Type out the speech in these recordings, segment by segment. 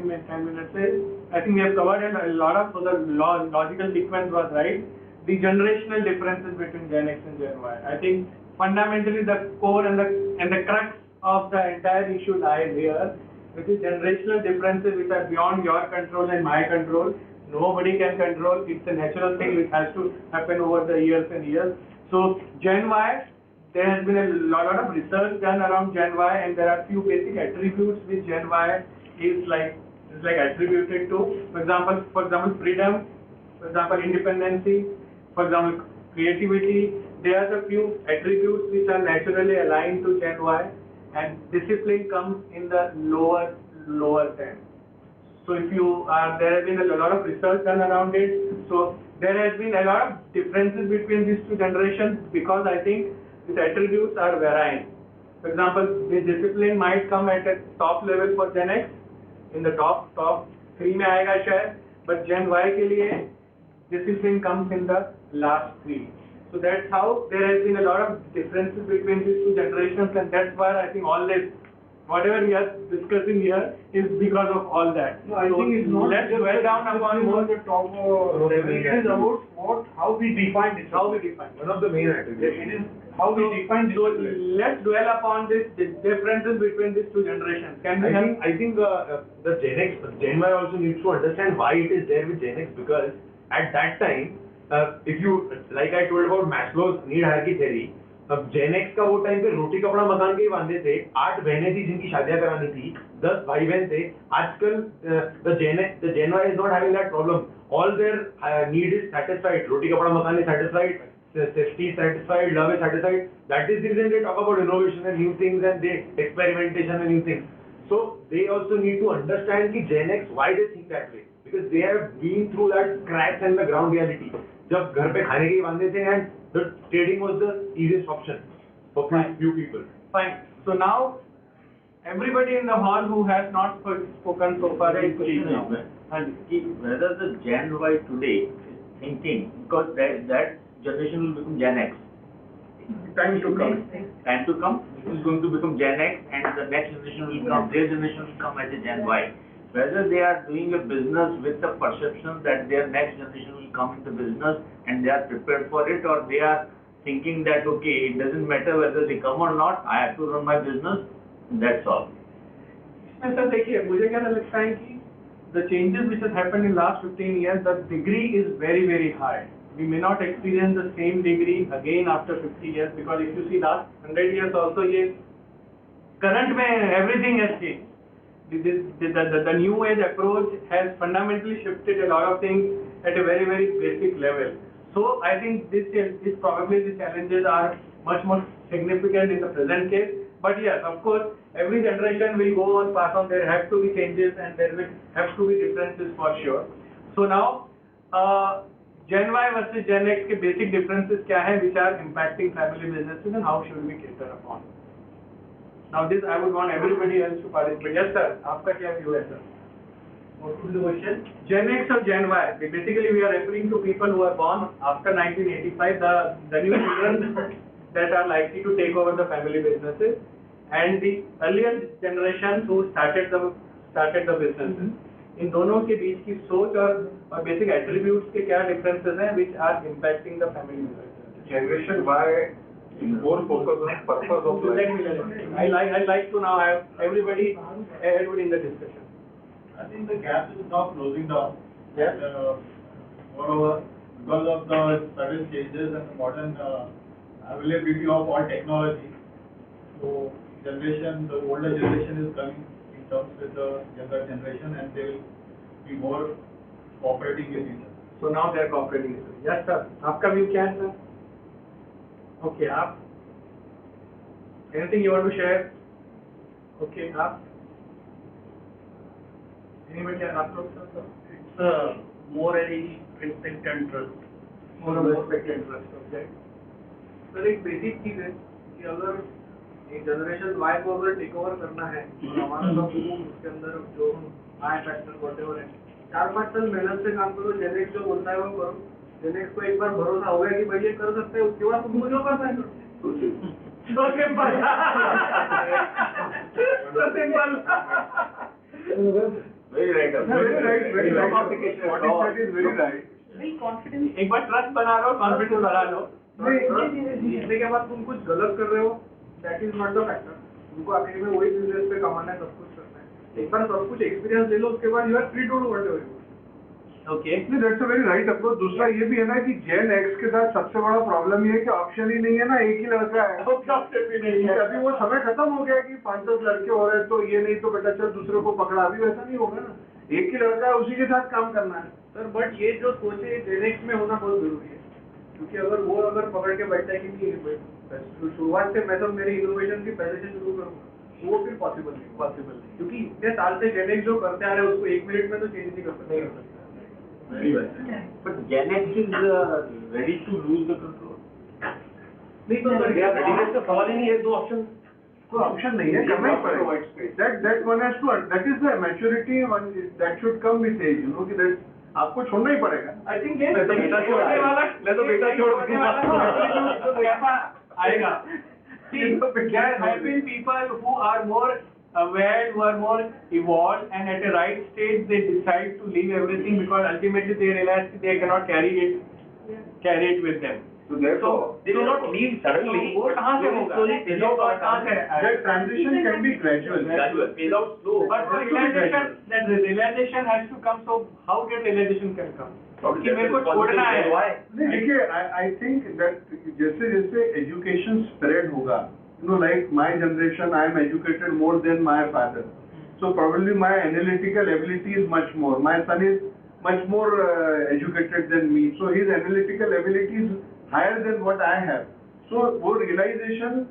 10 minutes. I think we have covered a lot of, so the logical sequence was right. The generational differences between Gen X and Gen Y. I think fundamentally the core and the crux of the entire issue lies here, which is generational differences which are beyond your control and my control. Nobody can control. It's a natural thing which has to happen over the years and years. So Gen Y, there has been a lot of research done around Gen Y, and there are few basic attributes which Gen Y is attributed to. For example, freedom. For example, independency. For example, creativity. There are the few attributes which are naturally aligned to Gen Y, and discipline comes in the lower end. So if you there has been a lot of research done around it. So there has been a lot of differences between these two generations because I think these attributes are varying. For example, this discipline might come at a top level for Gen X, in the top 3 में आएगा शायद, but Gen Y के लिए discipline comes in the last 3. So that's how there has been a lot of differences between these two generations, and that's why I think all this, whatever we are discussing here, is because of all that. No, I think it's not. Let's dwell down upon more the top level. It is about how we define it. how we define. One of the main attributes. It is how we define So discipline. let's dwell upon this differences between these two generations. Can we have? I think the Gen Y also needs to understand why it is there with Gen X, because at that time, if you, like I told about Maslow's need hierarchy theory, अब Gen X का वो time पे रोटी कपड़ा मकान के ही बांधे थे, 8 बहनें थी जिनकी शादियां करानी थी, 10 भाई बहन थे. आजकल the Gen Y is not having that problem. All their need is satisfied. रोटी कपड़ा मकान is satisfied, safety is satisfied, love is satisfied. That is the reason they talk about innovation and new things, and they experimentation and new things. So they also need to understand कि Gen X, why they think that way, because they have been through that cracks and the ground reality. जब घर पे खाने के ही बांधे थे, and the trading was the easiest option for few people. Fine. So now, everybody in the hall who has not spoken so far, any question now? Whether the Gen Y today is thinking, because that generation will become Gen X. Time to come. Time to come, it is going to become Gen X, and the next generation will come, their generation will come as a Gen Y. Whether they are doing a business with the perception that their next generation will come into business and they are prepared for it, or they are thinking that, okay, it doesn't matter whether they come or not, I have to run my business, that's all. इसमें sir देखिए, मुझे क्या लगता है कि the changes which has happened in last 15 years, the degree is very high. We may not experience the same degree again after 50 years, because if you see last 100 years also, ये current में everything has changed. The new age approach has fundamentally shifted a lot of things at a very basic level. So I think this probably the challenges are much more significant in the present case. But yes, of course, every generation will go on pass on. There have to be changes and there will have to be differences for sure. So now, Gen Y versus Gen X के basic differences क्या हैं, which are impacting family businesses, and how should we cater upon? Now this I would want everybody else to participate. Yes sir, आपका क्या view है sir? What would be the question? Gen X or Gen Y? Basically we are referring to people who are born after 1985, the new children that are likely to take over the family businesses, and the earlier generation who started the businesses. इन दोनों के बीच की सोच और basic attributes के क्या differences हैं which are impacting the family businesses? Generation Y more focus on purpose of life. I like to now have everybody in the discussion. I think the gap is now closing down. Yes. Moreover, because of the sudden changes and the modern availability of all technology, so the older generation is coming in terms with the younger generation, and they will be more cooperating with each other. So now they are cooperating. Yes sir. आपका view क्या है sir? Okay, आप anything you want to share? Okay, आप anybody आप लोग sir? It's more any respect and trust. More respect and trust. Okay. Sir एक basic चीज है कि अगर एक जनरेशन वाई को अगर टेक ओवर करना है तो हमारा सब उसके अंदर जो आई फैक्टर व्हाटएवर है 4-5 साल मेहनत से काम करो. जेन एक्स जो बोलता है वो करो. जेन एक्स को एक बार भरोसा हो गया कि भाई ये कर सकते हैं, उसके बाद तुमको जो करना है करो. So simple. So simple. Very right. Very right, very No right. complication What at he all. said is very right. Very confident. एक बार ट्रस्ट बना लो, कॉन्फिडेंस बढ़ा लो. जीतने के बाद तुम कुछ गलत कर रहे हो, that is not the factor. तुमको आखिर में वही बिजनेस पे कमाना है, सब कुछ करना है. एक बार सब कुछ एक्सपीरियंस ले लो, उसके बाद you are free to do whatever you want. Okay. नहीं, that's a very right approach. दूसरा ये भी है ना कि जेन एक्स के साथ सबसे बड़ा प्रॉब्लम ये है कि ऑप्शन ही नहीं है ना, एक ही लड़का है. ऑप्शन भी नहीं है. अभी वो समय खत्म हो गया कि 5-10 लड़के हो रहे हैं तो ये नहीं तो बेटा चल दूसरे को पकड़ा. अभी वैसा नहीं होगा ना, एक ही लड़का है, उसी के साथ काम करना है. सर बट ये जो सोच है जेनेक्स में होना बहुत जरूरी है, क्योंकि अगर पकड़ के बैठता है कि नहीं शुरुआत से मैं तो मेरी इनोवेशन की पहले से शुरू करूंगा, वो फिर पॉसिबल नहीं, क्योंकि इतने साल से जेनेक्स जो करते आ रहे हैं उसको 1 मिनट में तो चेंज नहीं कर सकते. Very well. But Gen X is ready to lose the control. नहीं तो सर रेडीनेस का सवाल ही नहीं है. 2 ऑप्शन, कोई ऑप्शन नहीं है, करना ही पड़ेगा. That one has to, that is the maturity one that should come with age, you know, कि that आपको छोड़ना ही पड़ेगा. I think ये मैं तो बेटा छोड़ छोड़ने दूंगा. वाला, मैं तो बेटा छोड़ छोड़ने वाला दूंगा. तो कैसा आएगा? See, there have been people who are more aware, who are more evolved, and at a right stage they decide to leave everything because ultimately they realize that they cannot carry it with them. So therefore, They will not leave suddenly. वो कहाँ से होगा? Slowly phase out और कहाँ से आएगा? that transition can be gradual. Gradual, phase out slow. But the realization, that the realization has to come. So how that realization can come? कि मेरे को छोड़ना है. नहीं, देखिए, I think that जैसे जैसे education spread होगा, you know, like my generation, I am educated more than my father. So probably my analytical ability is much more. My son is much more educated than me. So his analytical ability is higher than what I have. So वो realization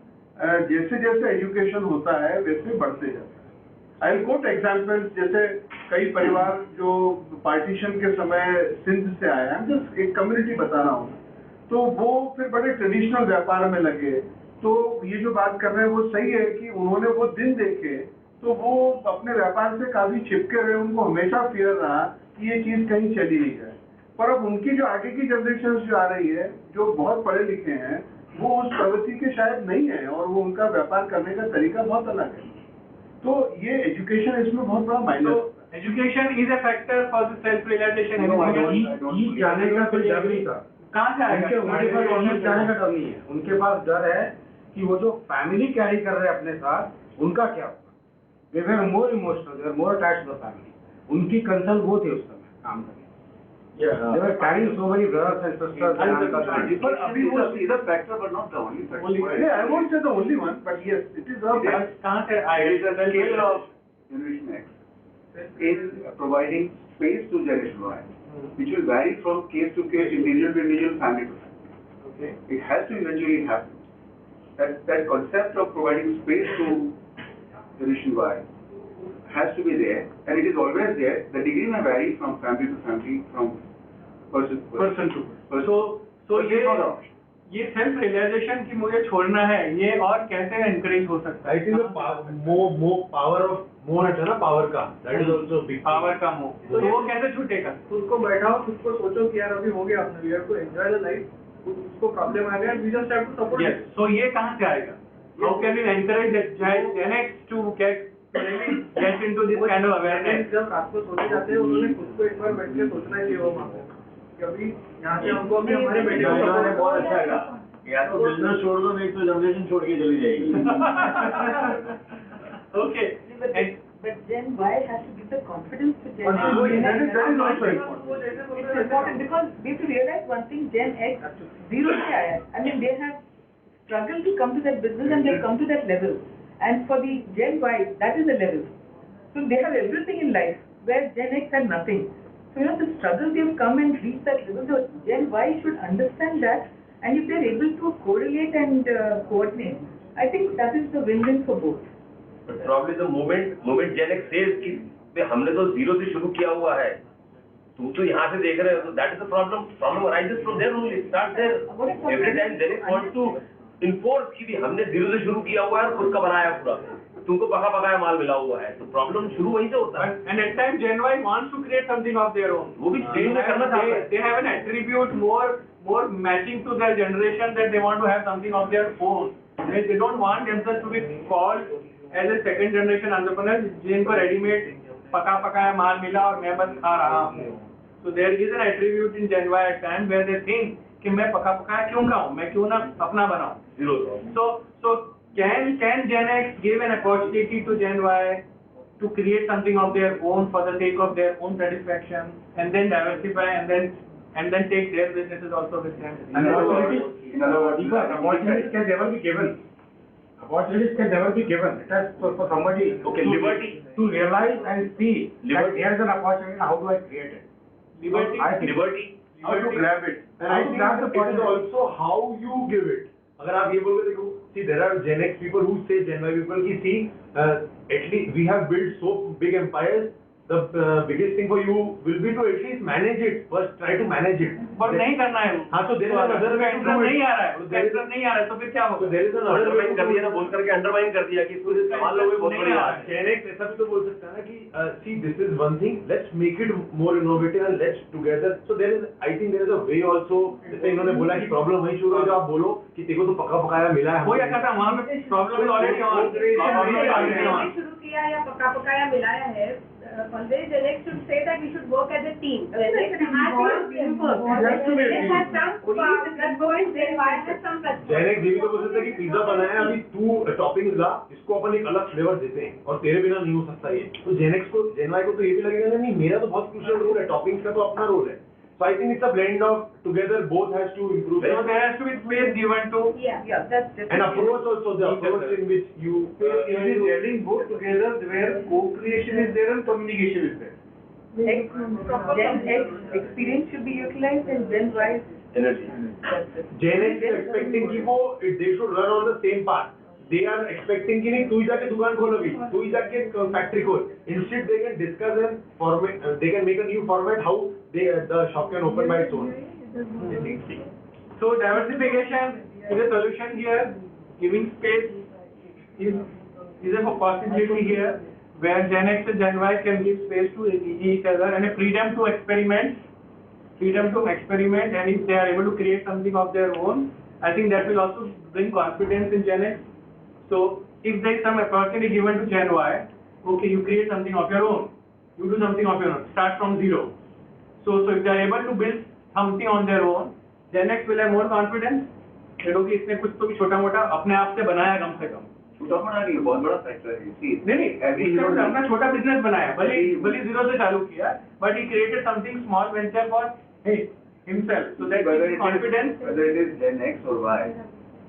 जैसे जैसे education होता है वैसे बढ़ते जाता है. I'll quote examples, जैसे कई परिवार जो पार्टीशन के समय सिंध से आए हैं, जस्ट एक कम्युनिटी बता रहा हूँ, तो वो फिर बड़े ट्रेडिशनल व्यापार में लगे. तो ये जो बात कर रहे हैं वो सही है कि उन्होंने वो दिन देखे, तो वो अपने व्यापार से काफी चिपके रहे. उनको हमेशा फियर रहा कि ये चीज कहीं चली नहीं जाए. पर अब उनकी जो आगे की जनरेशन जो आ रही है, जो बहुत पढ़े लिखे हैं, वो उस प्रवृत्ति के शायद नहीं है और वो उनका व्यापार करने का तरीका बहुत अलग है. तो ये एजुकेशन इसमें बहुत बड़ा मायने. Education is a factor for the self realization. जाने का कोई डर नहीं था. कहाँ से आएगा? उनके पास ऑलमोस्ट जाने का डर नहीं है. उनके पास डर है कि वो जो फैमिली कैरी कर रहे हैं अपने साथ, उनका क्या होगा. They were more emotional, they were more attached to the family. उनकी कंसर्न वो थे उस समय काम करने. They were carrying so many brothers and sisters and uncles and aunties. But अभी वो is a factor but not the only factor. Yeah, I won't say the only one, but yes, it is a factor. कहाँ से आएगा? The scale of Generation X is providing space to Generation Y, which will vary from case to case, individual to individual, family to family. Okay. It has to eventually happen. That concept of providing space to Generation Y has to be there, and it is always there. The degree may vary from family to family, from person to Person to person. So But it's not an option. ये self realisation की मुझे छोड़ना है, ये और कैसे encourage हो सकता है? I think the more power of more है ना, power का, that is also a big thing. Power का मोह, तो वो कैसे छूटेगा? खुद को बैठाओ, खुद को सोचो कि यार अभी हो गया अपना, we have to enjoy the life. उसको प्रॉब्लम आ गया, we just have to support. Yes. So ये कहाँ से आएगा? How can we encourage Gen X to get into this kind of awareness? जब रात को सोने जाते हैं, उन्होंने खुद को एक बार बैठ के सोचना चाहिए वो माँ को, कि अभी यहाँ से हमको अभी हमारे बेटे को उन्होंने बहुत अच्छा कहा. या तो बिजनेस छोड़ दो, नहीं तो जनरेशन छोड़ के चली जाएगी. Okay. But Gen Y has to give the confidence to Gen That is also important. It's important because we have to realize one thing, Gen X, zero se aaya. I mean, they have struggled to come to that business and they've come to that level. And for the Gen Y, that is the level. So they have everything in life, where Gen X had nothing. So, you know, the struggle they've come and reached that level. So Gen Y should understand that, and if they're able to correlate and coordinate, I think that is the win-win for both. But probably the moment Gen X says कि भाई हमने तो zero से शुरू किया हुआ है, तुम तो यहाँ से देख रहे हो, तो that is the problem. Problem arises from there only. It starts there. Every time Gen X wants to enforce कि भी हमने जीरो से शुरू किया हुआ है और खुद का बनाया पूरा, तुमको पका पकाया माल मिला हुआ है, तो प्रॉब्लम शुरू वहीं से होता है. And at times Gen Y wants to create something of their own. वो भी चेंज में करना चाहता है. They have an attribute more matching to their generation, that they want to have something of their own. They don't want themselves to be called as a second generation entrepreneur जिनको readymade पका पकाया माल मिला और मैं बस खा रहा हूँ. So there is an attribute in Gen Y at time where they think कि मैं पका पकाया क्यों खाऊं, मैं क्यों ना अपना बनाऊं. So can Gen X give an opportunity to Gen Y to create something of their own for the sake of their own satisfaction, and then diversify, and then take their businesses also with them? In other words, opportunities can never be given. Opportunities can never be given. It has for somebody liberty to realize and see that there is an opportunity. How do I create it? Liberty. I think liberty How to grab it? And I think it is also how you give it. अगर आप ये बोल के देखो, see there are Gen X people who say Gen Y people की see at least we have built so big empires. The biggest thing for you will be to at least manage it. First, try to manage it. पर नहीं करना है. हाँ तो there is another way to do नहीं it. आ रहा है, उसका इंटरेस्ट नहीं आ रहा है, तो फिर क्या So होगा? there is another way to कर do दिया ना, it. बोल करके अंडरमाइन कर दिया कि इसको संभाल लोगे बहुत बड़ी बात है. Gen X ऐसा भी तो बोल सकता है ना कि see this is one thing, let's make it more innovative and let's together. So there is, I think there is a way also. जैसे इन्होंने बोला कि प्रॉब्लम वही शुरू हो जब आप बोलो कि देखो तो पका पकाया मिला है. हो या खत्म, वहाँ पे प्रॉब्लम इज ऑलरेडी शुरू किया या पका पकाया मिलाया है. Always Gen X should say that we should work as a team. Gen X has teamwork. Gen X has some plus points. Gen Y has some plus points. Gen X ये भी तो बोल सकता है कि पिज्जा बनाया अभी तू टॉपिंग्स ला, इसको अपन एक अलग फ्लेवर देते हैं और तेरे बिना नहीं हो सकता ये. तो Gen X को, Gen Y को तो ये भी लगेगा नहीं मेरा तो बहुत क्रूशियल रोल है, टॉपिंग्स का तो अपना रोल है. So I think it's a blend of together, both has to improve. So there has to be space given to Yeah, that's And approach also, the approach in which you It is getting both together where co-creation is there and communication is there. Gen X experience should be utilized and Gen Y energy. Gen X is expecting कि वो they should run on the same path. They are expecting कि नहीं तू ही जाके दुकान खोल अभी, तू ही जाके फैक्ट्री खोल. Instead they can discuss and format, they can make a new format how the shop can open by its own. So diversification is a solution here. Giving space is a possibility here where Gen X and Gen Y can give space to each other and a freedom to experiment. And if they are able to create something of their own, I think that will also bring confidence in Gen X. So if there is some opportunity given to Gen Y, okay, you create something of your own. You do something of your own. Start from zero. So if they are able to build something on their own, Gen X will have more confidence. देखो कि इसने कुछ तो भी छोटा मोटा अपने आप से बनाया कम से कम. छोटा मोटा नहीं, बहुत बड़ा फैक्टर है. नहीं उसने कुछ अपना छोटा बिजनेस बनाया, भले जीरो से चालू किया, but he created something small venture for himself. So that gives confidence. Whether it is Gen X or Y,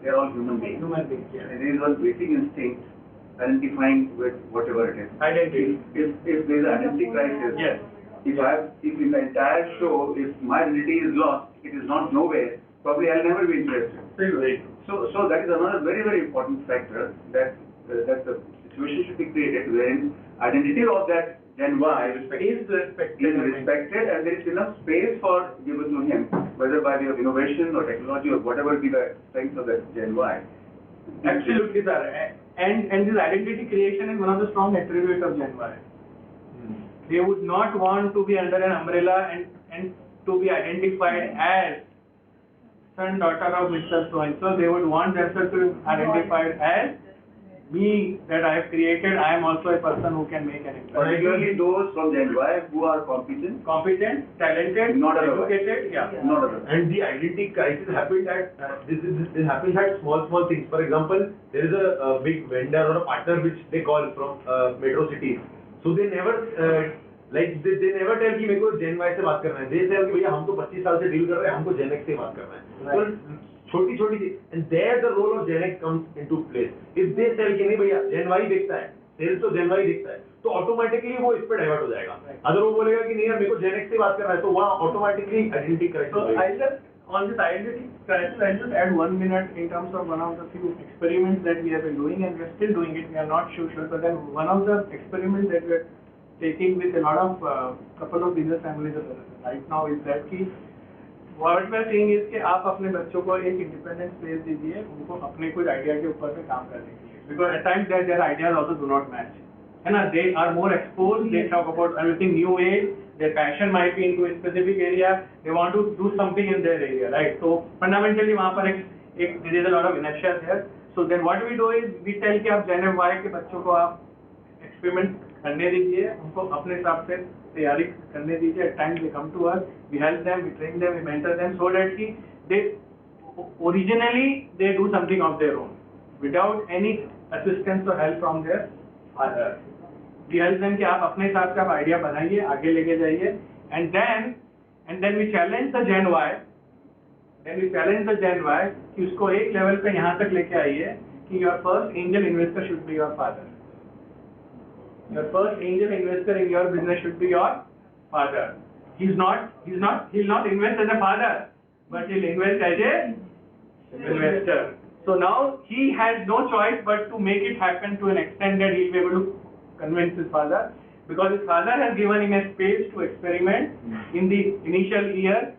they are all human beings. Human beings, yeah. There is one basic instinct, identifying with whatever it is. Identity. If there is an identity crisis, Yes. if in the entire show, if my identity is lost, it is not nowhere, probably I'll never be interested. So that is another very, very important factor that the situation should be created wherein identity of that Gen Y is respected and there is enough space for given to him, whether by way of innovation or technology or whatever be the strength of that Gen Y. Absolutely, sir. And this identity creation is one of the strong attributes of Gen Y. They would not want to be under an umbrella and to be identified as son, daughter of Mr. So-and-so. They would want themselves to be identified as me, that I have created. I am also a person who can make an impact. Particularly those from Gen Y who are competent, Talented, Not otherwise. educated, yeah. not others. And the identity crisis happened at this happens at small things. For example, there is a big vendor or a partner which they call from metro cities. So they never they never tell कि मेरे को Gen Y से बात करना है. They tell कि भैया हम तो 25 साल से डील कर रहे हैं, हमको Gen X से बात करना है. तो छोटी सी, and there the role of Gen X comes into place. If they tell कि नहीं भैया Gen Y देखता है, sales तो Gen Y देखता है, तो ऑटोमेटिकली वो इस पे डाइवर्ट हो जाएगा. अगर वो बोलेगा कि नहीं यार मेरे को Gen X से बात करना है, तो वहाँ ऑटोमेटिकली आइडेंटिटी क्राइसिस So होगा. I just on this identity crisis, I'll just add 1 minute in terms of one of the few experiments that we have been doing, and we're still doing it. We are not sure, but then one of the experiments that we're taking with a lot of couple of business families right now is that कि what we're saying is कि आप अपने बच्चों को एक independent space दीजिए, उनको अपने कुछ idea के ऊपर में काम करने के लिए, because at times their ideas also do not match, है ना? They are more exposed, they talk about everything new age, their passion might be into a specific area, they want to do something in their area, right? So fundamentally वहाँ पर एक there is a lot of inertia there. So then what we do is we tell कि आप Gen Y के बच्चों को आप experiment करने दीजिए, उनको अपने हिसाब से तैयारी करने दीजिए. At times they come to us, we help them, we train them, we mentor them so that they originally they do something of their own without any assistance or help from their father. We help them कि आप अपने हिसाब से आप idea बनाइए, आगे लेके जाइए, and then we challenge the Gen Y. Then we challenge the Gen Y कि उसको एक लेवल पे यहाँ तक लेके आइए कि your first angel investor should be your father. Your first angel investor in your business should be your father. He'll not invest as a father, but he'll invest as a investor. So now he has no choice but to make it happen to an extent that he'll be able to convince his father, because his father has given him a space to experiment in the initial year.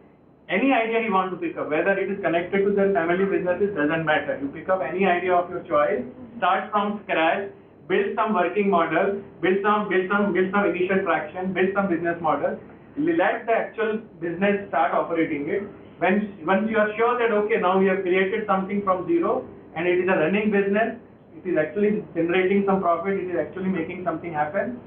Any idea he wants to pick up, whether it is connected to their family businesses, doesn't matter. You pick up any idea of your choice, start from scratch, build some working model, build some initial traction, build some business model, let the actual business start operating it. Once you are sure that okay, now we have created something from zero and it is a running business, it is actually generating some profit, it is actually making something happen,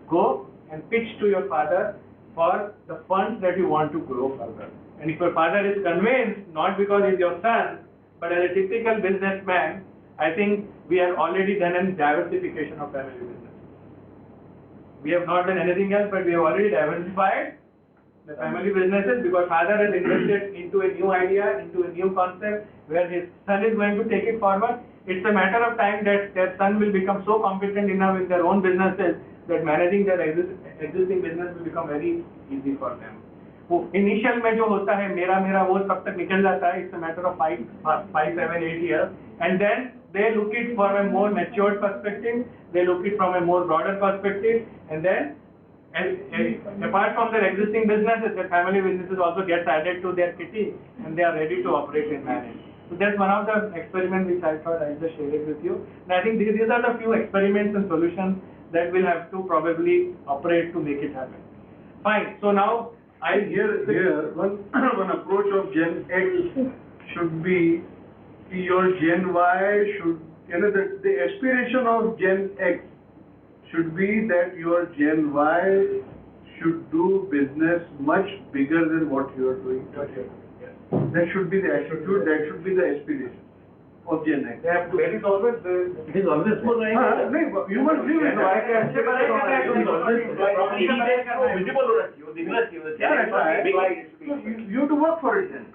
go and pitch to your father for the funds that you want to grow further. And if your father is convinced, not because he is your son, but as a typical businessman, I think we have already done a diversification of family business. We have not done anything else, but we have already diversified the family businesses because father has invested into a new idea, into a new concept where his son is going to take it forward. It's a matter of time that their son will become so competent enough in their own businesses that managing their existing business will become very easy for them. Initial में जो होता है मेरा वो सब तक निकल जाता है. It's a matter of 5, 7, 8 years, and then they look it from a more matured perspective. They look it from a more broader perspective, and then apart from their existing businesses, their family businesses also gets added to their kitty, and they are ready to operate and manage. So that's one of the experiments which I thought I'll just share it with you. And I think these are the few experiments and solutions that will have to probably operate to make it happen. Fine. So now Here, one approach of Gen X should be your Gen Y should, the aspiration of Gen X should be that your Gen Y should do business much bigger than what you are doing. That should be the attitude, that should be the aspiration of Gen X. It is always No, you must live with you to work for it then.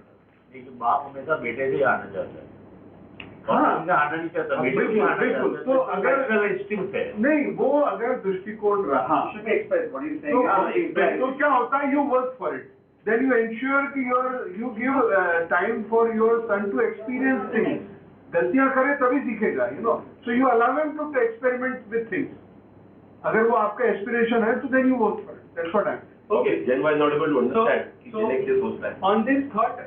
बाप हमेशा बेटे से आना चाहता है. आना नहीं चाहता, बेटे से आना चाहता है. तो अगर इंस्टिंक्ट है. नहीं, वो अगर दृष्टिकोण रहा तो क्या होता है, you work for it. Then you ensure कि you give time for your son to experience things. गलतियां करे तभी सीखेगा, So you allow him to experiment with things. अगर वो आपका aspiration है तो then you work for it. That's what I'm saying. Okay, Gen Y is not able to understand. On this thought,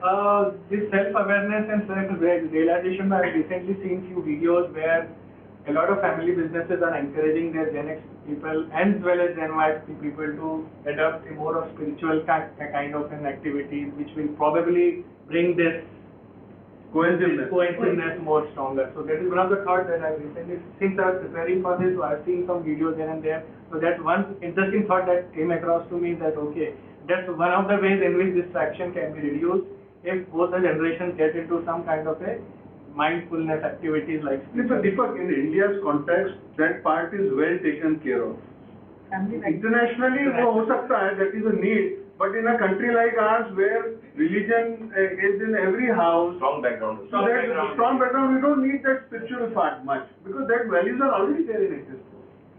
this self-awareness and self-realization, I have recently seen few videos where a lot of family businesses are encouraging their Gen X people as well as Gen Y people to adopt a more of spiritual kind of an activity, which will probably bring this cohesiveness more stronger. So that is one of the thoughts that I recently, since I was preparing for this, so I have seen some videos here and there. So that's one interesting thought that came across to me, that okay, that's one of the ways in which this fraction can be reduced if both the generations get into some kind of a mindfulness activities like. Deepak, in India's context, that part is well taken care of. Internationally, वो हो सकता है, that is a need. But in a country like ours, where religion is in every house, Strong background. strong background, we don't need that spiritual part much, because that values are already there in existence.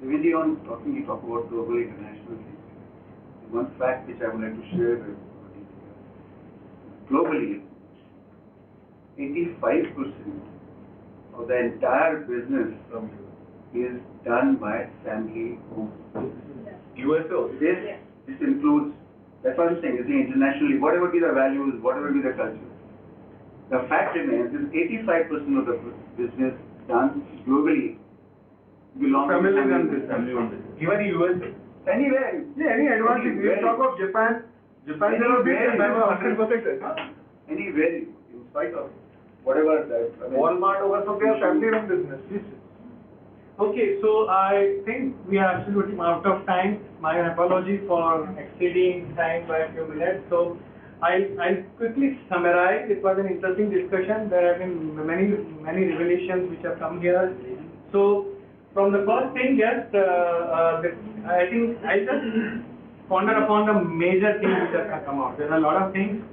Vijay, on talking, you talk about global international things. One fact which I would like to share with everybody here. Globally, 85% of the entire business is done by family-owned businesses. USA also. This includes, that's what I'm saying, internationally, whatever be the values, whatever be the culture. The fact remains is 85% of the business done globally belongs to family-owned business. Even in USA. Anywhere. Yeah, any advantage. We talk of Japan. Japan, they are big, 100%. Anywhere, in spite of whatever that. Walmart over, so they are family-run business. Okay, so I think we are absolutely out of time. My apology for exceeding time by a few minutes. So I'll quickly summarize. It was an interesting discussion. There have been many revelations which have come here. So from the first thing, yes, I think I just ponder upon the major things which have come out. There are a lot of things.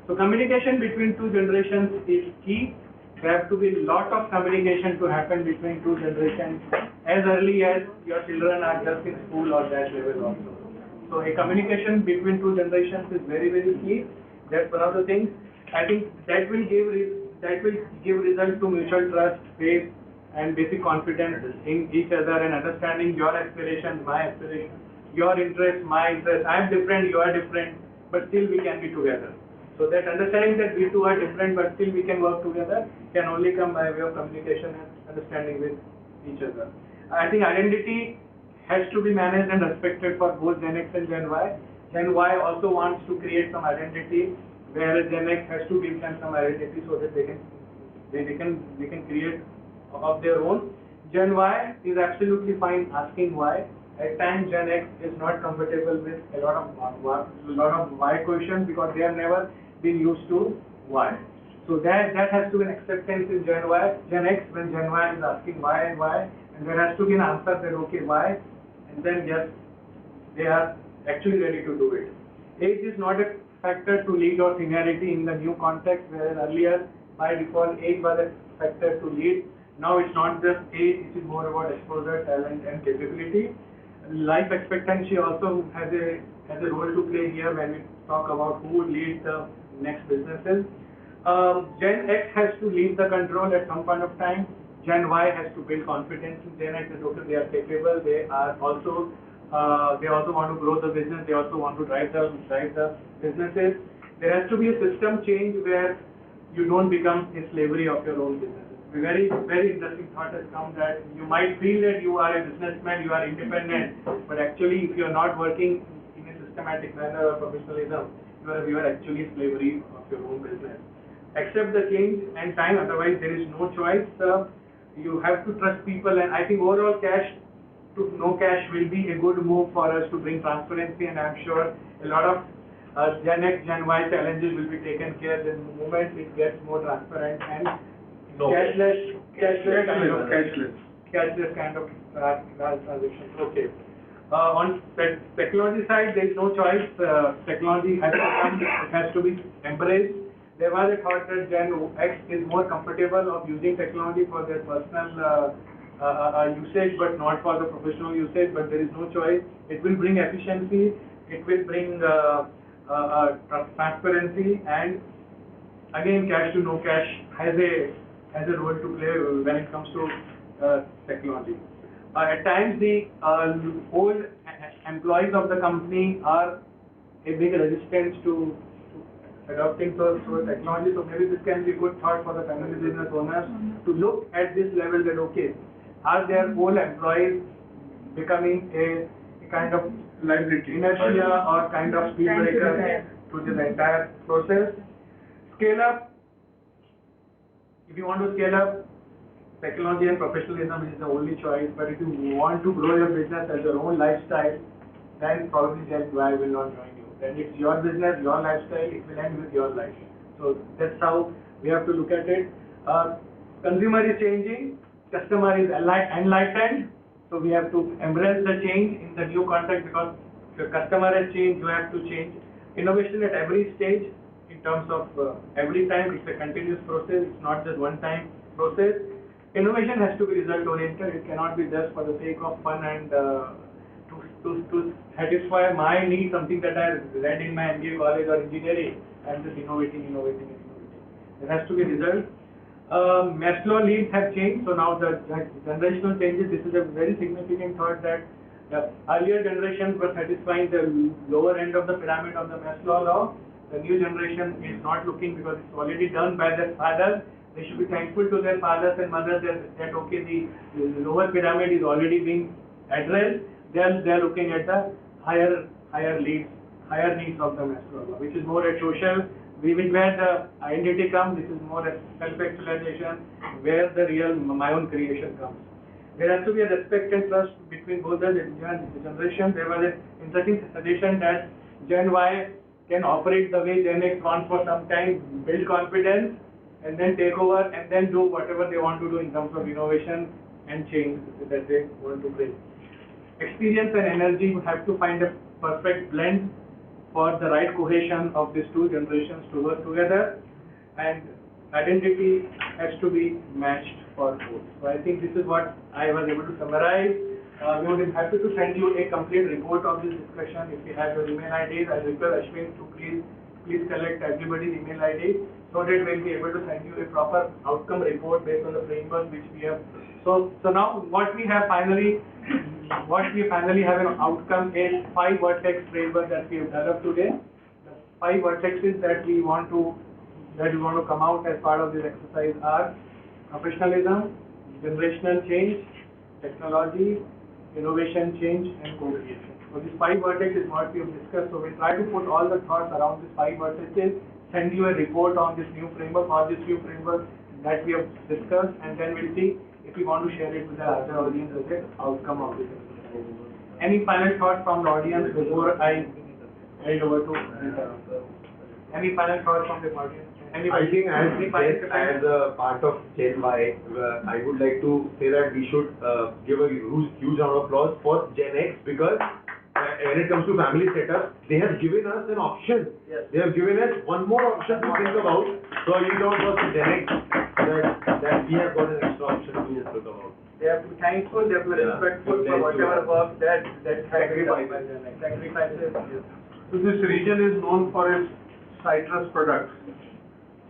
So communication between two generations is key. There have to be a lot of communication to happen between two generations as early as your children are just in school or that level also. So a communication between two generations is very key. That's one of the things. I think that will give result to mutual trust, faith, and basic confidence in each other and understanding your aspirations, my aspirations, your interests, my interests. I am different, you are different, but still we can be together. So that understanding that we two are different but still we can work together can only come by way of communication and understanding with each other. I think identity has to be managed and respected for both Gen X and Gen Y. Gen Y also wants to create some identity, whereas Gen X has to give them some identity so that they can create of their own. Gen Y is absolutely fine asking why. At times Gen X is not comfortable with a lot of why questions because they have never been used to why. So that has to be an acceptance in Gen Y. Gen X, when Gen Y is asking why, and there has to be an answer that okay why, and then yes, they are actually ready to do it. Age is not a factor to lead or seniority in the new context, whereas earlier by default age was a factor to lead. Now it's not just age, it is more about exposure, talent and capability. Life expectancy also has a role to play here when we talk about who would lead the next businesses. Gen X has to leave the control at some point of time. Gen Y has to build confidence in Gen X that okay, they are capable. They also want to grow the business. They also want to drive the businesses. There has to be a system change where you don't become a slavery of your own business. A very interesting thought has come that you might feel that you are a businessman, you are independent, but actually if you are not working in a systematic manner or professionalism, you are actually slavery of your own business. Accept the change and time, otherwise there is no choice. You have to trust people, and I think overall cash to no cash will be a good move for us to bring transparency, and I'm sure a lot of Gen X, Gen Y challenges will be taken care the moment it gets more transparent and cashless kind of transaction. Okay. On technology side, there is no choice. Technology has to be embraced. There was a thought that Gen X is more comfortable of using technology for their personal usage, but not for the professional usage. But there is no choice. It will bring efficiency. It will bring transparency, and again, cash to no cash has a role to play when it comes to technology. At times, the old employees of the company are a big resistance to adopting to technology. So maybe this can be a good thought for the family business owners to look at this level that okay, are their old employees becoming a kind of liability, inertia or kind of speed breaker to this entire process. Scale up. If you want to scale up, technology and professionalism is the only choice. But if you want to grow your business as your own lifestyle, then probably Gen Y will not join you. Then it's your business, your lifestyle, it will end with your life. So that's how we have to look at it. Consumer is changing, customer is enlightened. So we have to embrace the change in the new context because if your customer has changed, you have to change. Innovation at every stage. In terms of every time, it's a continuous process, it's not just one time process. Innovation has to be result oriented, it cannot be just for the sake of fun and to satisfy my need, something that I read in my MBA college or engineering, I'm just innovating. There has to be result. Maslow needs have changed, so now the generational changes, this is a very significant thought that the earlier generations were satisfying the lower end of the pyramid of the Maslow law. The new generation is not looking because it's already done by their fathers. They should be thankful to their fathers and mothers that okay, the lower pyramid is already being addressed. They are looking at the higher needs of the Maslow law, which is more a social, where the identity comes. This is more a self-actualization, where the real my own creation comes. there has to be a respect and trust between both the generations. There was an interesting suggestion that Gen Y can operate the way Gen X wants for some time, build confidence, and then take over and then do whatever they want to do in terms of innovation and change that they want to bring. Experience and energy would have to find a perfect blend for the right cohesion of these two generations to work together, and identity has to be matched for both. So I think this is what I was able to summarize. We would be happy to send you a complete report of this discussion. If you have your email IDs, I request Ashwin to please collect everybody's email ID so that we'll be able to send you a proper outcome report based on the framework which we have. So now what we finally have an outcome is 5 vertex framework that we have developed today. The 5 vertexes that we want to come out as part of this exercise are professionalism, generational change, technology, innovation change, and co-creation. So these 5 vertexes is what we have discussed. So we try to put all the thoughts around these 5 vertexes, send you a report on this new framework or this new framework that we have discussed, and then we'll see if we want to share it with the larger audience as an outcome of this exercise. Any final thoughts from the audience before I hand over to Rita? Any final thoughts from the audience? I think as a part of Gen Y, I would like to say that we should give a huge round of applause for Gen X, because when it comes to family setup, they have given us an option. Yes. They have given us one more option to think about. So I leave it on for Gen X that we have got an extra option to think about. They have to be thankful, they have to be respectful for whatever work that sacrifices. So this region is known for its citrus products.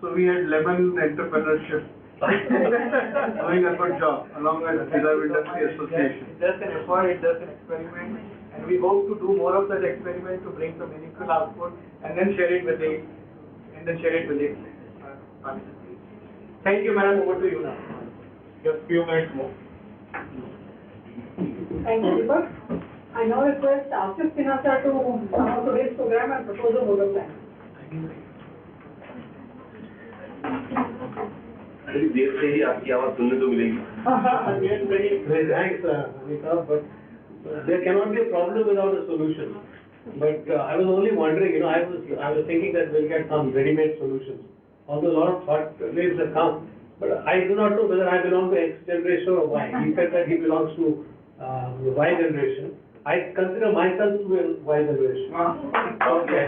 So we had lemon entrepreneurship doing a good job along with Preserve Industry Association. It's just an effort, it's just an experiment, and we hope to do more of such experiments to bring some meaningful output and then share it with the participants. Thank you, madam. Over to you now. Just few minutes more. Thank you, Deepak. I now request Asif Sinha sir to come on today's program and propose a vote of thanks. देर से ही आपकी आवाज सुनने को मिलेगी. Thanks, Anita, but there cannot be a problem without a solution. But I was only wondering, I was thinking that we'll get some ready-made solutions. Although a lot of thought waves have come, but I do not know whether I belong to X generation or Y. He said that he belongs to the Y generation. I consider myself to be a Y generation. Okay.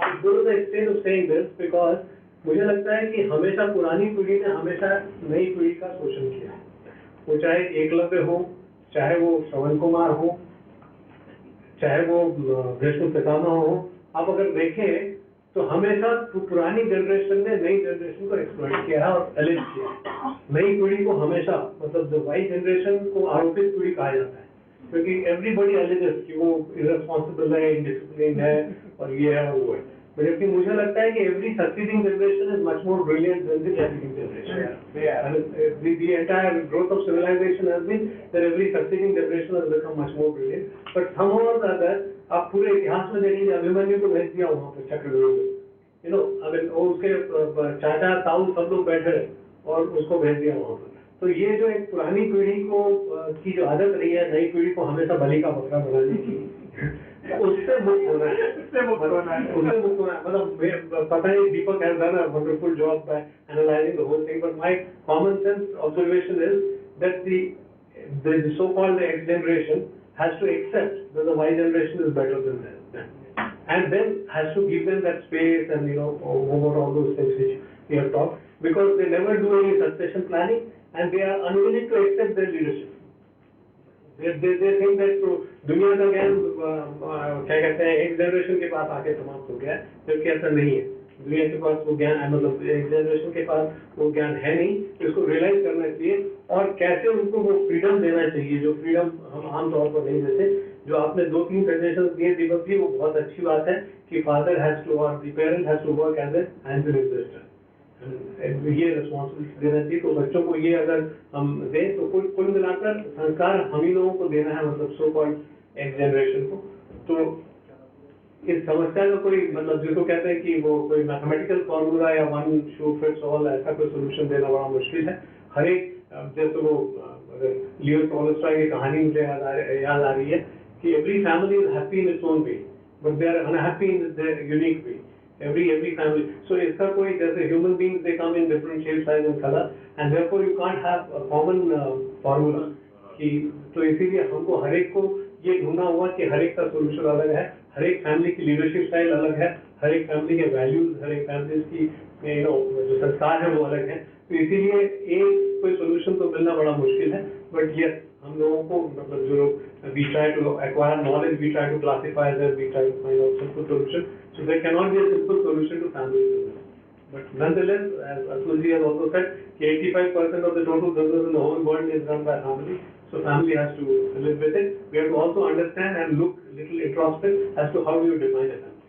I go to the extent of saying this because मुझे लगता है कि हमेशा पुरानी पीढ़ी ने हमेशा नई पीढ़ी का शोषण किया, वो चाहे एकलव्य हो, चाहे वो श्रवण कुमार हो, चाहे वो भीष्म पितामह हो. आप अगर देखें तो हमेशा पुरानी जनरेशन ने नई जनरेशन को एक्सप्लॉइट किया है और एलिज किया. नई पीढ़ी को हमेशा, मतलब जो वाई जनरेशन को आरोपित पीढ़ी कहा जाता है, क्योंकि एवरीबडी एलिजेस कि वो इररेस्पॉन्सिबल है, इंडिसिप्लिन है और ये है और वो है. जबकि मुझे लगता है कि every succeeding generation is much more brilliant than the preceding generation. I mean, the entire growth of civilization has been that every succeeding generation has become much more brilliant. But somehow or the other, आप पूरे इतिहास में देखेंगे अभिमन्यु को भेज दिया वहाँ पे चक्रव्यूह में. I mean, उसके चाचा ताऊ सब लोग बैठे और उसको भेज दिया वहाँ पर. तो ये जो एक पुरानी पीढ़ी को की जो आदत रही है नई पीढ़ी को हमेशा बलि का बकरा बनाने की, उससे मुक्त होना है. मतलब पता नहीं Deepak has done a wonderful job by analyzing the whole thing, but my common sense observation is that the so-called X generation has to accept that the Y generation is better than them, and then has to give them that space and over all those things which we have talked, because they never do any succession planning and they are unwilling to accept their leadership. They think that दुनिया का ज्ञान क्या कहते हैं एक generation के पास आके समाप्त हो गया, जबकि ऐसा नहीं है. दुनिया के पास वो ज्ञान, मतलब एक जनरेशन के पास वो ज्ञान है नहीं. इसको रियलाइज करना चाहिए और कैसे उनको वो फ्रीडम देना चाहिए, जो फ्रीडम हम आमतौर पर नहीं देते. जो आपने 2-3 सजेशन दिए दीपक जी, वो बहुत अच्छी बात है कि फादर हैज टू और the parent has to work as an investor. ये रिस्पॉन्सिबिलिटी देना चाहिए. तो बच्चों को ये अगर हम दें तो कुल मिलाकर संस्कार हम ही लोगों को देना है, मतलब सो कॉल्ड एक जनरेशन को. तो इस समस्या का कोई मतलब जिसको कहते हैं कि वो कोई मैथमेटिकल फॉर्मूला या वन शू फिट्स ऑल ऐसा कोई सोल्यूशन देना बड़ा मुश्किल है. हर एक जैसे वो लियो टॉलस्टॉय की कहानी मुझे याद आ रही है कि every family is happy in its own way, but they are unhappy in their unique way. Every family. So इसका कोई जैसे human beings they come in different shape, size and color, and therefore you can't have a common formula. कि तो इसीलिए हमको हर एक को ये ढूंढना हुआ कि हर एक का सोल्यूशन अलग है, हर एक फैमिली की लीडरशिप स्टाइल अलग है, हर एक फैमिली के वैल्यूज, हर एक फैमिली की जो संस्कार है वो अलग है. तो इसीलिए एक कोई सोल्यूशन तो मिलना बड़ा मुश्किल है. बट यस, हम लोगों को मतलब जो लोग we try to acquire knowledge, we try to classify them, we try to find out simple solution. So there cannot be a simple solution to family business. But nonetheless, as Atulji has also said, 85% of the total business in the whole world is run by family. So family has to live with it. We have to also understand and look little introspect as to how do you define a family.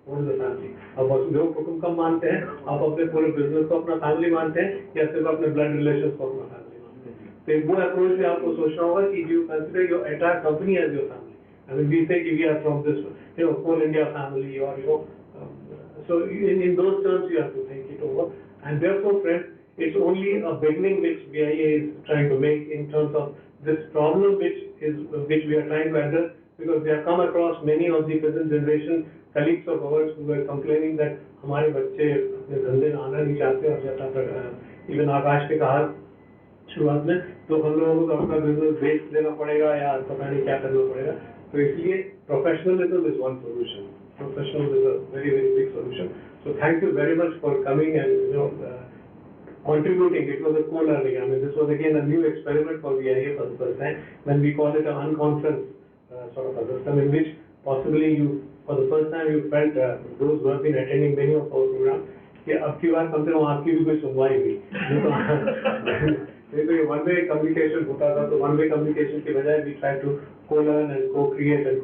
What is the family? आप वसुधैव कुटुंबकम मानते हैं, आप अपने पूरे business को अपना family मानते हैं, या सिर्फ अपने ब्लड रिलेशन को अपना फैमिली मानते हैं? तो वो अप्रोच भी आपको सोचना होगा कि you consider your entire company as your family. I mean, we say we are from this, whole India family, or so in those terms you have to think it over. And therefore, friends, it's only a beginning which BIA is trying to make in terms of this problem which we are trying to address, because we have come across many of the present generation colleagues of ours who were complaining that हमारे बच्चे अपने धंधे में आना नहीं चाहते, और जैसा इवन आकाश ने कहा शुरुआत में, तो हम लोगों को तो अपना बिजनेस बेच देना पड़ेगा या पता नहीं क्या करना पड़ेगा. तो इसलिए professionalism is one solution. Professional is a very big solution. So thank you very much for coming and contributing. It was a co-learning. I mean, this was again a new experiment for VIA for the first time, when we call it an unconference sort of a system, in which possibly you, for the first time, you felt those who have been attending many of our programs, कि अब की बार कम से कम आपकी भी कोई सुनवाई हुई. तो ये वन वे कम्युनिकेशन होता था, तो वन वे कम्युनिकेशन की बजाय we try to co-learn and co-create and